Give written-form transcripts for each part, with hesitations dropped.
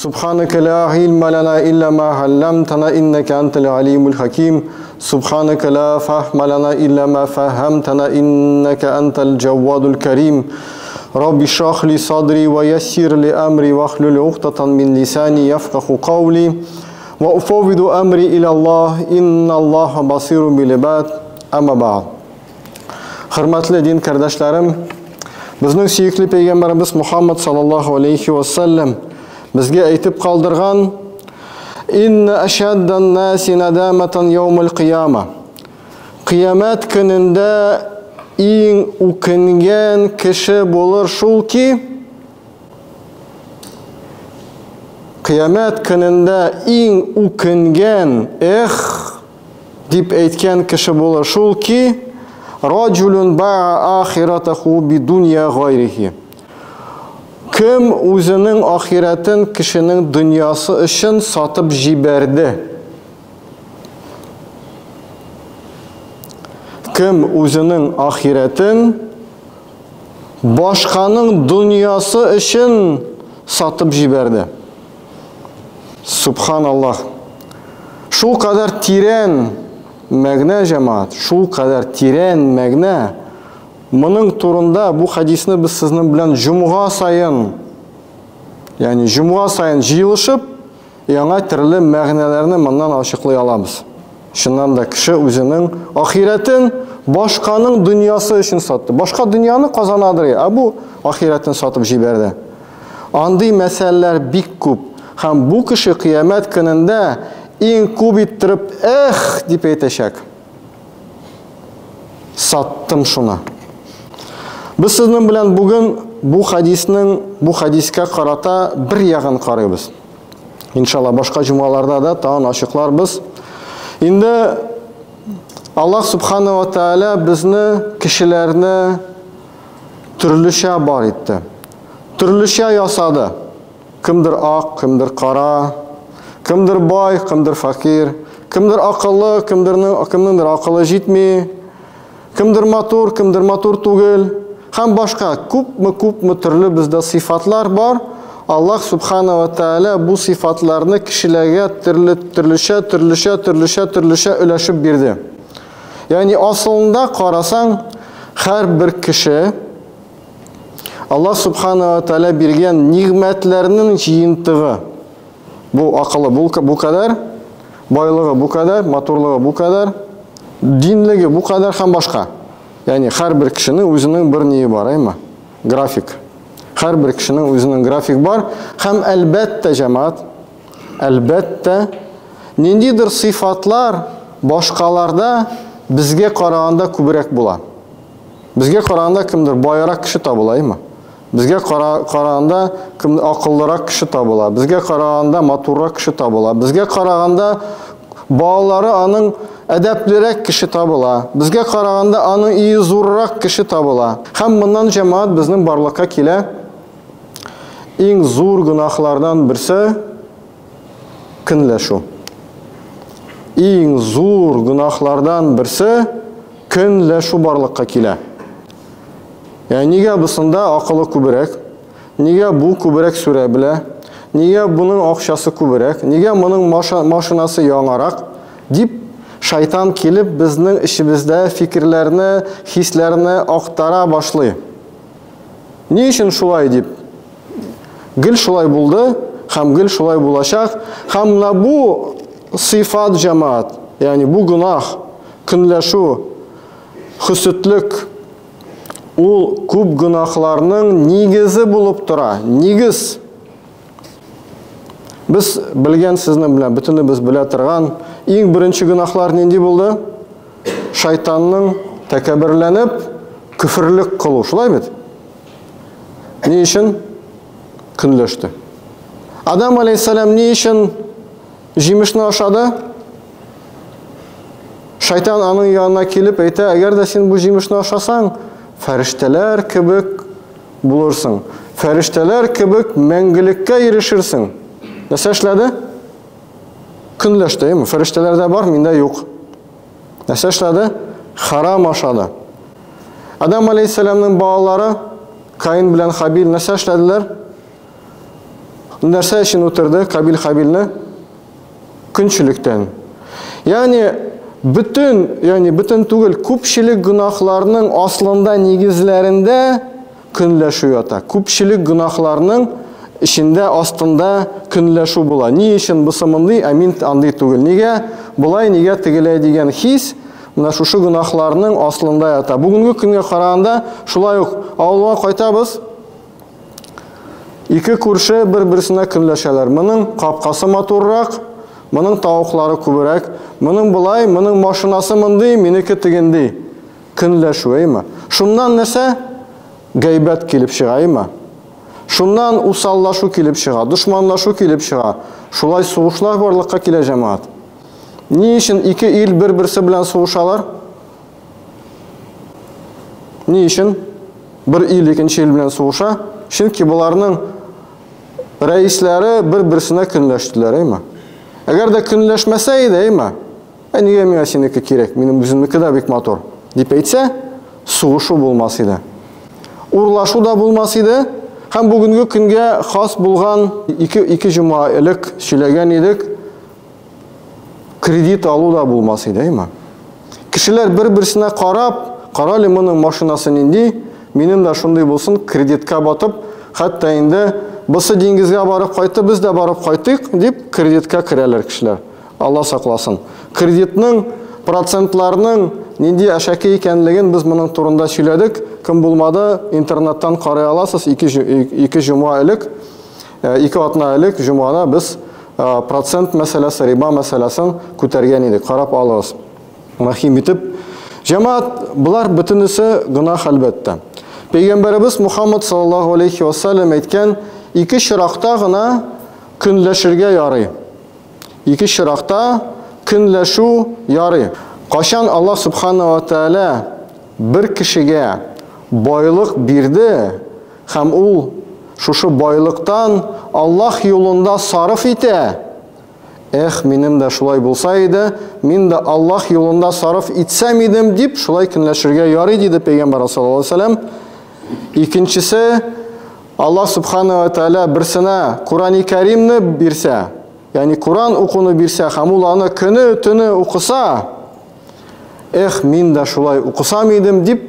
سبحانك لا علم لنا إلا ما علمتنا إنك أنت العليم الحكيم سبحانك لا فهم لنا إلا ما فهمتنا إنك أنت الجواد الكريم رب اشرح لي صدري ويسر لي أمري واحلل عقدة من لساني يفقهوا قولي وأفوض أمري إلى الله إن الله بصير بالعباد أما بعد. Hürmetli din kardeşlerim, bizning suyukli Peygamberimiz Muhammed sallallahu aleyhi ve sellem bizge aytib qoldirgan inna ashaddan nasi nadamatan yawmul qiyamah. Qiyomat kunida eng ukingan kishi bo'lar shulki, qiyomat kunida eng ukingan deb aytgan kishi bo'lar shulki, rajulun ba'a akhiratahu bidunya g'ayrihi. Kim o'zining oxiratin kishining dunyosi uchun sotib jiberdi? Kim o'zining oxiratin boshqaning dunyosi uchun sotib jiberdi? Subhanallah. Shu qadar teran magna jamoat, shu qadar teran magna. Bunun turunda bu hadisni biz sizin bilen cumğa sayın, yani cumğa sayın jiyilishib, yana türlü ma'nalarini bundan açıklay alamız. Şundan da kişi özünün ahiretin başkanın dünyası için sattı. Başka dünyanı kazanadır ya. Bu ahiretin satıp jiberdi. Andy meseleler bik kup. Hem bu kişi kıyamet gününde en kup ittirip deyip aytacak. Sattım şuna. Biz sizin bilen bugün bu hadiske karata bir yağın qarayız. İnşallah başka cumalarda da tağın açıklarız. Şimdi Allah subhanahu wa ta'ala bizni kişilerini türlüşe bar etti. Türlüşe yasadı. Kimdir ak, kimdir kara, kimdir bay, kimdir fakir, kimdir akıllı, kimdir akıllı jitmi, kimdir matur tugul. Hem başka küp türlü bizde sıfatlar var. Allah subhanahu wa ta'ala bu sıfatlarını kişilerge türlüşe öleşip birdi. Yani aslında qarasan her bir kişi Allah subhanahu wa ta'ala birgen nimetlerinin jiyintığı. Bu akıllı bu kadar, baylığı bu kadar, maturluğu bu kadar, dinligi bu kadar hem başka. Yani her bir kişinin özünün bir neyi var, ayma? Grafik. Her bir kişinin özünün grafik var. Hem elbette cemaat, elbette nendidir sıfatlar başkalarda bizge qaraganda kübürek bular. Bizge qaraganda kimdir? Bayrak kişi tabulayı mı? Bizge qaraganda kimdir? Akıllırak kişi tabula. Bizge qaraganda maturrak kişi tabula. Bizge qaraganda bağları anın edeplerek kişi tabula. Bizge qaraganda anın iyi zurrak kişi tabula. Hem bundan cemaat bizning barlıqqa kele eng zur günahlardan birisi künleşu. Eng zur günahlardan birisi künleşu barlıqqa kele. Yani nega bisinde akıllı kübürek, nega bu kübürek sürebile, nega bunun akşası kübürek, nega bunun maşinası yanarak deyip şeytan kelip bizning işimizde fikirlerini, hislerini aktara başlıyor. Ne için şulay deyip? Gül şulay buldu, hem gül şulay bulaşak, hem de bu sıfat cemaat, yani bu günah, künleşu, hüsütlük, o küp günahlarının nigizi bulup tura, nigiz. Biz bilgen sizni bilen, bütünü biz bile turgan, eng birinchi günahlar nendi buldu? Şeytanın tekebirlenip, küfürlük kılı, şulay mı? Ne için? Künleşti. Adam aleyhisselam ne için jimişni aşadı? Şeytan onun yanına kelip ayta, eğer de sen bu jimişni aşasan, ferişteler kibik bulursun. Ferişteler kibik mengilikке erişirsin. Nasıl işledi? Künleşti, değil mi? Feriştelerde var, minde yok. Nasıl işledi? Haram aşadı. Adam aleyhisselamın bağları Kain bilen Habil nasıl işlediler? Нәрсә өчен үтерде Кабил Хабилне? Көнчелектән. Ягъни бөтен түгел, күпчелек гынахларның аслында, нигезләрендә көнләшү ята. Күпчелек гынахларның içinde астында көнләшү була. Ни өчен бусы мондый, мин андый түгел. Нигә булай, нигә тегеләй дигән хис менә шушы гынахларның аслында ята. Бүгенге көнгә караганда шулай ук авылга кайтабыз. Ике күрше бер-берсенә көнләшәләр. Моның капкасы матуррак, моның тавыклары күбрәк, моның булай, моның машинасы мондый, минеке тегендей. Көнләшү әйме. Шуннан нәрсә? Гайбәт килеп чыга. Шуннан усаллашу килеп чыга, душманлашу килеп чыга. Шулай сугышлар барлыкка килә җәмәгать. Ни өчен ике ил бер-берсе белән сугышалар? Ни өчен бер ил икенче ил белән сугыша? Чөнки буларның рәисләре бер-берсенә көнләштеләр, әйме. Әгәр дә көнләшмәсә иде, әйме. Нигә миңа синеке кирәк? Минем үземнеке дә бик матур. Дип әйтсә, сугышу булмас иде. Урлашу да булмас иде. Һәм бүгенге көнгә хас булган ике җума элек сөйләгән идек, кредит алу да булмас иде, әйме. Кешеләр бер-берсенә карап, каралы моның машинасы нинди, минем дә шундый булсын, кредитка батып, хәтта инде бусы диңгезгә барып кайтты, без дә барып кайтыйк дип кредитка керәләр кешеләр. Алла сакласын. Кредитның процентларының нинди әшәке икәнлеген без моның турында сөйләдек. Кем булмады, интернеттан карый аласыз. Ике җума элек, ике атна элек җумада без процент мәсьәләсе, риба мәсьәләсен күтәргән идек. Карап алыгыз. Рахим итеп, җәмәгать, булар бөтенесе гынах әлбәттә. Пәйгамбәрбез Мухаммад саллаллаһу алейхи ва саллям әйткән, ике чиракта гына көнләшергә ярый. Ике чиракта көнләшү ярый. Кашан Аллаһ субхана ва тааля бер кешегә байлык бирде, һәм ул шушы байлыктан Аллаһ юлында сарыф итә. Минем дә шулай булса иде, мин дә Аллаһ юлында сарыф итсәм идем дип, шулай көнләшергә ярый диде Пәйгамбәр саллаллаһу алейһи ва саллям. Икенчесе, Аллаһ субхана ва тааля берсенә Кур'ан-ы Кәримне бирсә, ягъни Кур'ан укуны бирсә, һәм ул аны көне-төне укыса, мин дә шулай укысам идем дип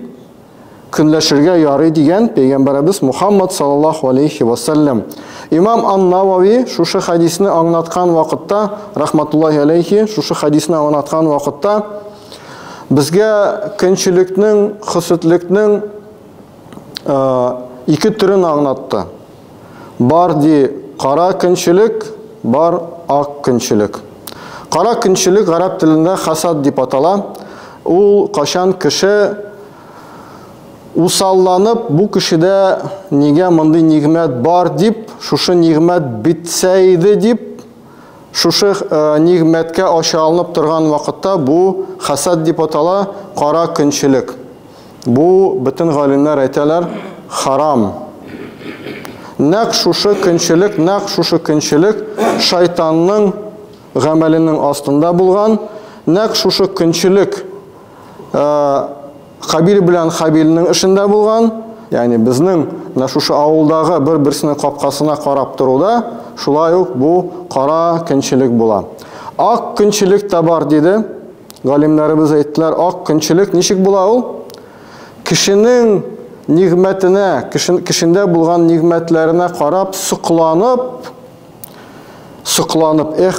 көнләшергә ярый дигән Пәйгамбәрбез Мухаммад саллаллаһу алейхи ва саллям. Имам Ан-Навави шушы хадисне аңлаткан вакытта, рахматуллаһи алейхи, шушы хадисне аңлаткан вакытта безгә көнчелекнең, хөсетлекнең ике төрен аңлатты. Бар ди кара көнчелек, бар ак көнчелек. Кара көнчелек гарәп телендә хасад дип атала. Ул кашан кеше усалланып, бу кешедә нигә мондый нигъмәт бар дип, шушы нигъмәт битсә иде дип, шушы нигъмәткә ачалынып торган вакытта бу хасад дип атала, кара көнчелек. Бу бөтен галимнәр әйтәләр, харам. Нәкъ шушы көнчелек шайтанның гамәленең астында булган, нәкъ шушы көнчелек Кабил белән Хабилнең эшендә булган, ягъни безнең шушы авылдагы бер-берсенең капкасына карап торуда, шулай ук бу кара көнчелек була. Ак көнчелек тә бар диде. Галимнәребез әйттеләр, ак көнчелек ничек була ул? Кешенең нигъмәтенә, кешендә булган нигъмәтләренә карап сукланып,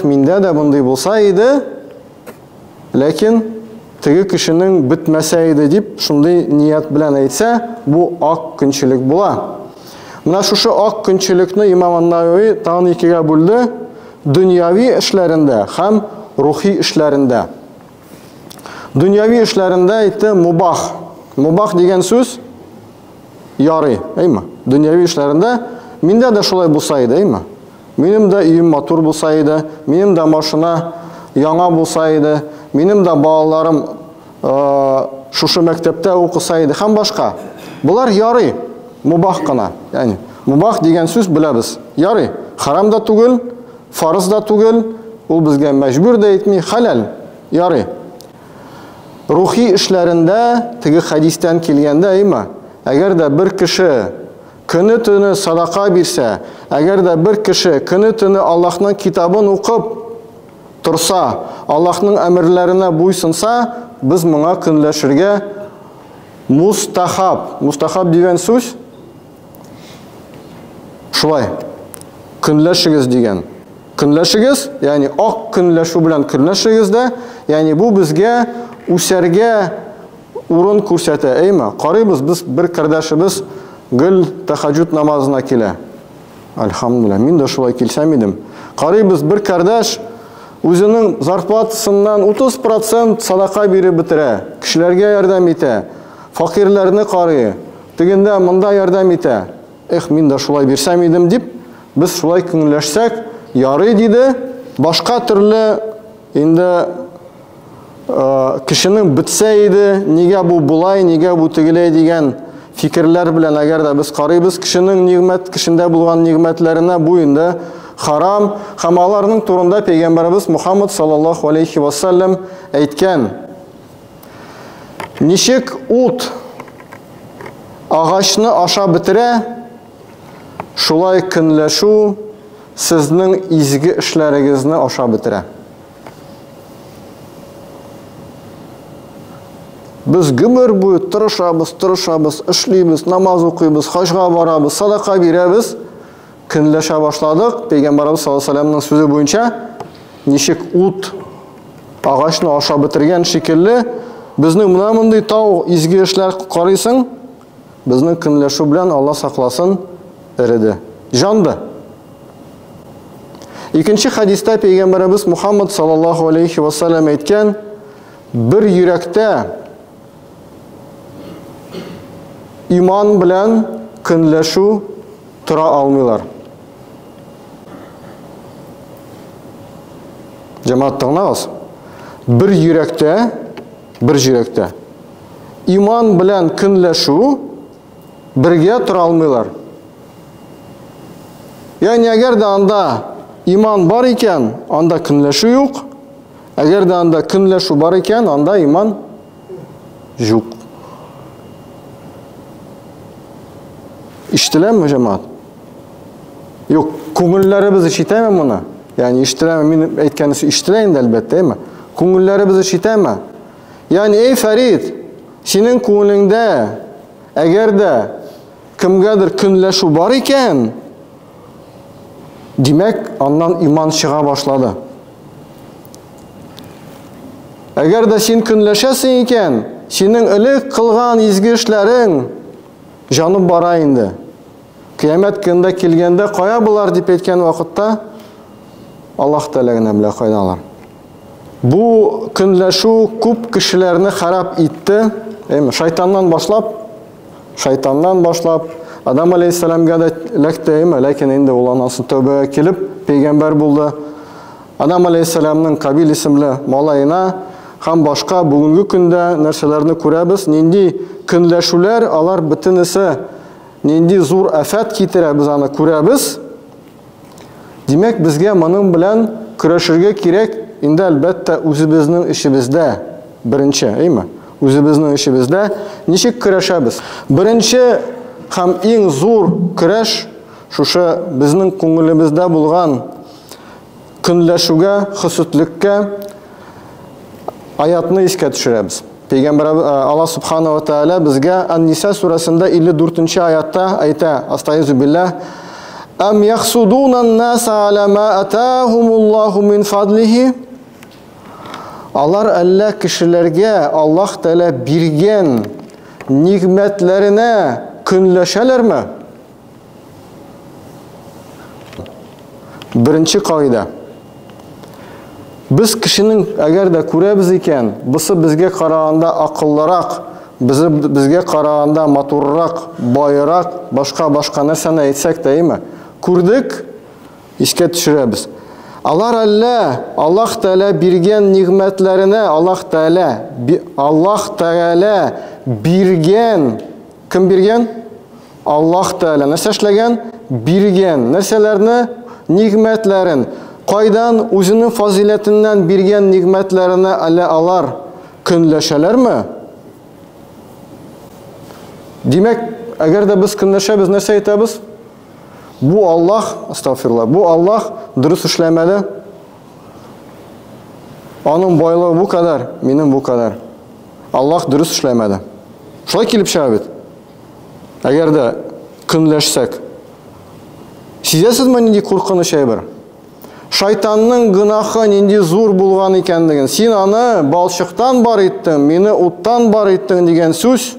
миндә дә мондый булса иде, ләкин теге кешенең бетмәсә иде дип, шундый ният белән әйтсә, бу ак көнчелек була. Менә шушы ак көнчелекне Имам Ан-Навави тагын икегә бүлде: дөньяви эшләрендә һәм рухи эшләрендә. Дөньяви эшләрендә әйтте мубах. Мубах дигән сүз ярый, әйме? Дөньяви эшләрендә миндә дә шулай булса иде, әйме? Минем дә өем матур булса иде, минем дә машина яңа булса иде, минем дә балаларым шушы мәктәптә укыса иде, һәм башка. Булар ярый, мубах кына. Ягъни мубах дигән сүз беләбез. Ярый, харам да түгел, фарыз да түгел, ул безгә мәҗбүр дә итми, халал. Ярый. Рухи эшләрендә теге хадистан килгәндә, әйме? Әгәр дә бер кеше көне төне садака бирсә, әгәр дә бер кеше көне төне Аллаһның китабын укып торса, Аллаһның әмерләренә буйсынса, без моңа көнләшергә мустахаб. Мустахаб дигән сүз шулай. Көнләшегез дигән. Көнләшегез, ягъни ак көнләшү белән көнләшегез дә, ягъни бу безгә үсәргә урын күрсәтә, әйме? Карыйбыз, без бер кардәшебез гел тахаҗуд намазына килә. Әлхәмдүлилләх, мин дә шулай килсәм идем. Карыйбыз, бер кардәш үзенең зарплатасыннан 30% садака биреп бетерә, кешеләргә ярдәм итә, факирләрне карый, тегендә монда ярдәм итә. Мин дә шулай бирсәм идем дип, без шулай көнләшсәк, ярый диде. Башка төрле инде кешенең бетсә иде, нигә бу булай, нигә бу тегеләй дигән фикерләр белән әгәр дә без карыйбыз, кешенең нигъмәт, кешендә булган нигъмәтләренә бу инде харам, һәм аларның турында Пәйгамбәрбез Мухаммад саллаллаһу алейхи ва саллям әйткән. Ничек ут агачны аша бетерә, шулай көнләшү сезнең изге эшләрегезне аша бетерә. Biz гомер буе тырышабыз, эшлибез, намаз укыйбыз, хаҗга барабыз, садака бирәбез, көнләшә башладык. Пәйгамбәрбез саллаллаһу алейхи ва саллямның сүзе буенча, ничек ут агачны аша бетергән шикелле, безнең менә мондый тау изге эшләр карыйсың, безнең көнләшү белән Алла сакласын эреде, жанды. Икенче хадистә Пәйгамбәрбез Мухаммад саллаллаһу алейхи ва саллям әйткән, бер йөрәктә иман белән көнләшү тора алмыйлар. Җәмәгать, тыңлагыз. Бер йөрәктә иман белән көнләшү бергә тора алмыйлар. Ягъни әгәр дә анда иман бар икән, анда көнләшү юк. Әгәр дә анда көнләшү бар икән, анда иман юк. Иштеләме, җәмәгать? Юк, күңелләребез ишетәме моны? Ягъни иштеләме, мин әйткәнне иштелә инде әлбәттә, әйме? Күңелләребез ишетәме? Ягъни, эй Фәрид, синең күңелеңдә әгәр дә кемгәдер көнләшү бар икән, димәк, аннан иман чыга башлады. Әгәр дә син көнләшәсең икән, синең элек кылган изге эшләрең жанып бара инде. Кыямәт көндә килгәндә кая булар дип әйткән вакытта, Аллаһ Тәгалә генә белә кайдалар. Бу көнләшү күп кешеләрне харап итте. Шайтаннан башлап, Адам алейхиссаламга да ләкте, ләкин инде ул анасы тәүбәгә килеп, пәйгамбәр булды. Адам алейхиссаламның Кабил исемле малайына һәм башка бүгенге көндә нәрсәләрне күрәбез, нинди көнләшүләр, алар бөтенесе нинди зур афат китерә, без аны күрәбез. Димәк, безгә моның белән көрәшергә кирәк, инде әлбәттә үзебезнең эшебездә. Беренче, әйме? Үзебезнең эшебездә ничек көрәшәбез? Беренче һәм иң зур көрәш шушы безнең күңелебездә булган көнләшүгә, хөсүтлеккә аятны искә төшерәбез. Пәйгамбәр Аллаһ субхана ва тааля безгә Ан-Ниса сурасында 54-нче аятта әйтә: Астагфиру биллах: Ам яхсудуна ан-наса ала ма атаахумуллаху мин фадлихи? Алар әллә кешеләргә Аллаһ Тәгалә биргән нигъмәтләренә көнләшәләрме? Беренче кагыйдә. Biz kişinin əgər də күрәбез икән, бусы безгә караганда акыллырак, безгә караганда матуррак, байрак, башка нәрсәне әйтсәк тә, әйме? Күрдек, искә төшерәбез. Алар әллә Аллаһ Тәгалә биргән нигъмәтләренә, Аллаһ Тәгалә биргән, кем биргән? Аллаһ Тәгалә нәрсә эшләгән? Биргән нәрсәләрне, нигъмәтләрен кайдан үзенең фазилетеннән биргән нигъмәтләренә әле алар көнләшәләрме? Димәк, Әгәр дә без көнләшәбез, нәрсә әйтәбез? Бу Аллаһ, астагфирулlah, бу Аллаһ дөрес эшләмәде. Аның байлыгы бу кадәр, минем бу кадәр. Аллаһ дөрес эшләмәде. Шулай килеп чыга бит. Әгәр дә көнләшсәк. Сизәсезме нинди куркыныч әйбер? Шайтанның гынахы нинди зур булган икәнлеген. Син аны балчыктан бар иттең, мине уттан бар иттең дигән сүз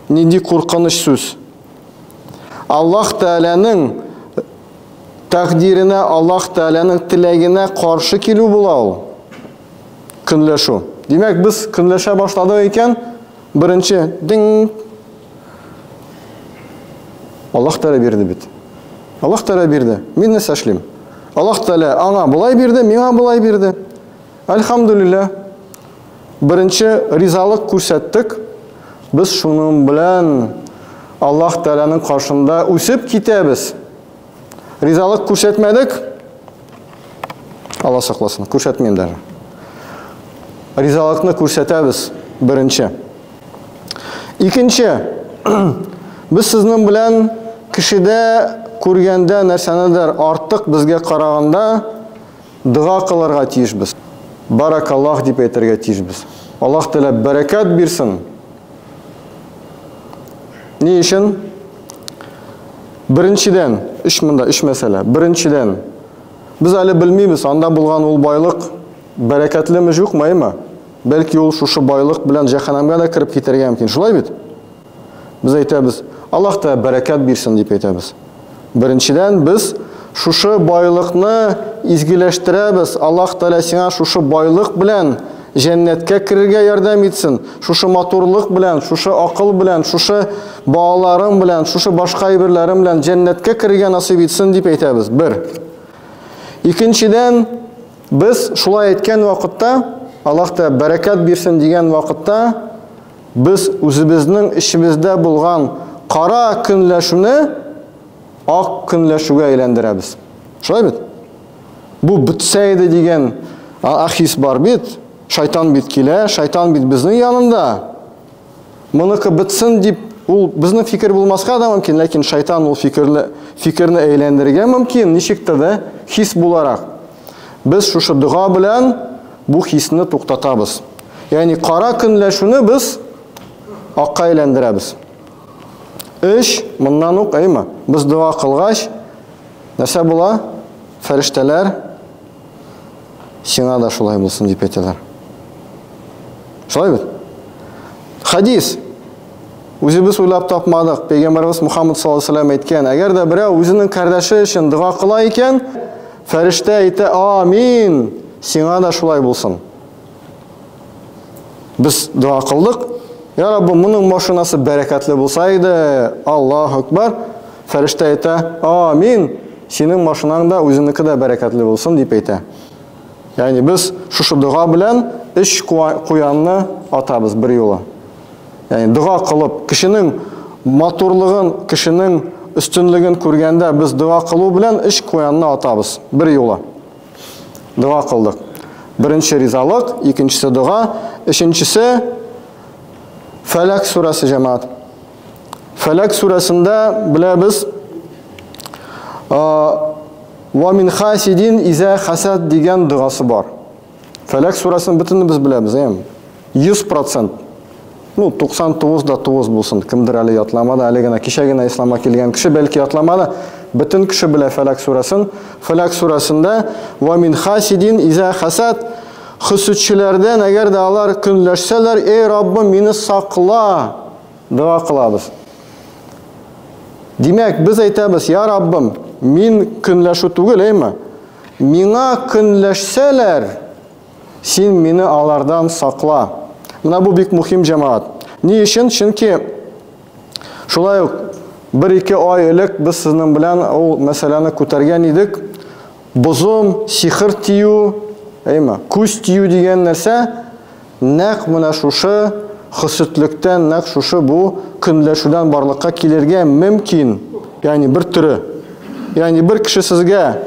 нинди куркыныч сүз. Аллаһ Тәгаләнең тәкъдиренә, Аллаһ Тәгаләнең теләгенә каршы килү була ул. Көнләшү. Димәк, без көнләшә башладык икән, беренче дин Аллаһ Тәгалә бирде бит. Аллаһ Тәгалә бирде. Мин нәрсә эшлим? Аллаһ Тәгалә аңа булай бирде, миңа булай бирде. Әлхәмдүлилләһ. Беренче ризалык күрсәттек. Без шуның белән Аллаһ Тәгаләнең каршында үсеп китәбез. Ризалык күрсәтмәдек. Алла сакласын, күрсәтмәйм дә. Ризалыкны күрсәтәбез беренче. Икенче, без сезнең белән кешедә күргәндә нәрсәнедер артык безгә караганда дуа кылырга тиешбез. Баракаллаһ дип әйтергә тиешбез. Аллаһ Тәгалә бәрәкәт бирсен. Ни өчен? Беренчедән, эш мәсьәлә. Беренчедән, без әле белмибез, анда булган ул байлык бәрәкәтлеме, юкмы? Бәлки ул шушы байлык белән җәһәннәмгә дә кирип китәргә мөмкин. Шулай бит? Без әйтәбез, Аллаһ Тәгалә бәрәкәт бирсен дип әйтәбез. Беренчедән, без шушы байлыкны изгиләштерәбез. Аллаһ Тәгалә сиңа шушы байлык белән җәннәткә кирергә ярдәм итсен. Шушы матурлык белән, шушы акыл белән, шушы балаларың белән, шушы башка әйберләрем белән җәннәткә кирергә насыйп итсен дип әйтәбез. Бер. Икенчедән, без шулай әйткән вакытта, Аллаһ Тәгалә бәрәкәт бирсен дигән вакытта, без үзебезнең ичебездә булган кара көнләшүне ак көнләшүгә әйләндерәбез. Шулай бит? Бу битсә иде дигән ахис бар бит. Шайтан бит килә, шайтан бит безнең янында. Моныкы битсен дип, ул безнең фикер булмаска да мөмкин, ләкин шайтан ул фикерне әйләндерергә мөмкин, ничектер дә хис буларак. Без шушы дуа белән бу хисне туктатабыз. Ягъни кара көнләшүне без акка әйләндерәбез. Эш моннан ук әйме? Без дуа кылгач, нәрсә була? Фәрештәләр сиңа да шулай булсын дип әйтәләр. Шулай бит? Хадис. Үзебез уйлап тапмадык. Пәйгамбәрбез Мухаммад саллаллаху алейхи ва саллям әйткән, әгәр дә берәү үзенең кардәше өчен дуа кыла икән, фәрештә әйтә: "Амин, сиңа да шулай булсын." Без дуа кылдык. Я Раббы, моның машинасы бәрәкәтле булса иде. Аллаһу акбар. Фәрештә әйтә: "Амин, синең машинаң да үзенеке дә бәрәкәтле булсын" дип әйтә. Ягъни без шушы дуа белән эш куянны атабыз бер юлы. Ягъни дуа кылып, кешенең матурлыгын, кешенең өстенлеген күргәндә без дуа кылу белән эш куянны атабыз бер юлы. Дуа кылдык. Беренче ризалык, икенчесе дуа, өченчесе Фәләк сурасы җәмәгать. Фәләк сурасында беләбез, "Ва мин хасидин иза хасад" дигән дуасы бар. Фәләк сурасын бөтенне без беләбез, 100%. 99.9 булсын. Кемдер әле ятламады, әле генә кичә генә исламга килгән кеше бәлки ятламады. Бөтен кеше белә Фәләк сурасын. Фәләк сурасында "Ва мин хасидин иза хасад" Хөсүтчеләрдән әгәр дә алар көнләшсәләр, "Эй Раббым, мине сакла" дуа кылабыз. Димәк, без әйтәбез: "Я Раббым, мин көнләшү түгел, әйме? Миңа көнләшсәләр, син мине алардан сакла." Менә бу бик мөһим җәмәгать. Ни өчен? Чөнки шулай ук 1-2 ай элек без сезнең белән ул мәсьәләне күтәргән идек. Бозым, сихыр тию, әйме, күз тию дигән нәрсә нәкъ менә шушы хөсүтлектән, нәкъ шушы бу көнләшүдән барлыкка килергә мөмкин. Ягъни бер төрө. Ягъни бер кеше сезгә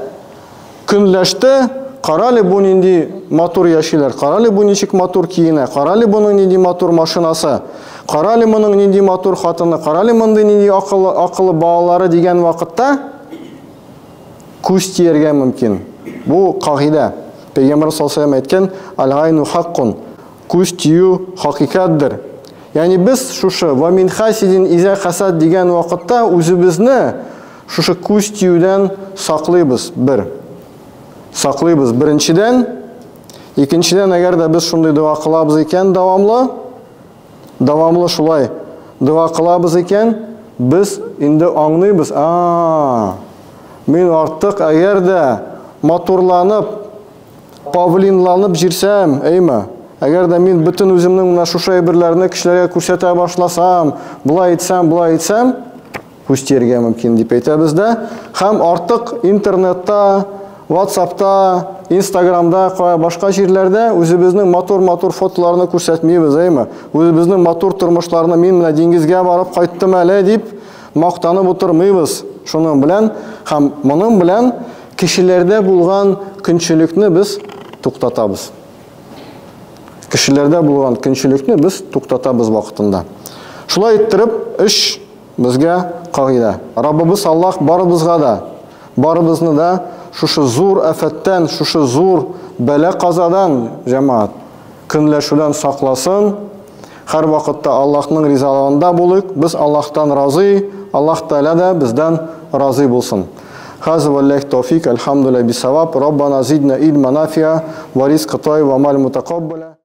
көнләште, Каралы бу нинди матур яшиләр, каралы бу ничек матур киенә, каралы буның нинди матур машинасы, каралы моның нинди матур хатыны, каралы мондый нинди акыллы балалары дигән вакытта күз тияргә мөмкин. Бу кагыйдә. Пәйгамбәр саллаллаху алейһи ва саллям әйткән: "Аль-гайну хаккун", күз тию хакыйкатьдер. Ягъни без шушы "ва мин хасидин иза хасад" дигән вакытта үзебезне шушы күз тиюдән саклыйбыз. Саклыйбыз беренчедән, икенчедән әгәр дә без шундый дуа кылабыз икән давамлы шулай дуа кылабыз икән, без инде аңлыйбыз: Мин артык әгәр дә матурланып, павлинланып җирсәм, әгәр дә мин бөтен үземнең менә шушы әйберләрне кешеләргә күрсәтә башласам, булай итсәм, күз тияргә мөмкин дип әйтәбез дә. Һәм артык интернетта, WhatsApp'та, Instagram'da, башка җирләрдә үзебезнең матур фотоларны күрсәтмибез, Үзебезнең матур тормышларны мин менә диңгезгә барып кайттым әле дип мактанып утырмыйбыз. Шуның белән һәм моның белән кешеләрдә булган көнчелекне без туктатабыз. Кешеләрдә булган көнчелекне без туктатабыз вакытында. Шулай иттереп, эш безгә кагыйдә. Раббыбыз Аллаһ барыбызны да шушы зур афаттан, шушы зур бәла казадан җәмәгать көнләшүдән сакласын. Һәр вакытта Аллаһның ризалыгында булыйк. Без Аллаһтан разый, Аллаһ Тәала да бездән разый булсын. Хаза валлаһи тауфик, алхамдулиллаһи бисаваб, Раббана зидна илма нафиа ва ризқа таййиб ва амал мутақаббала.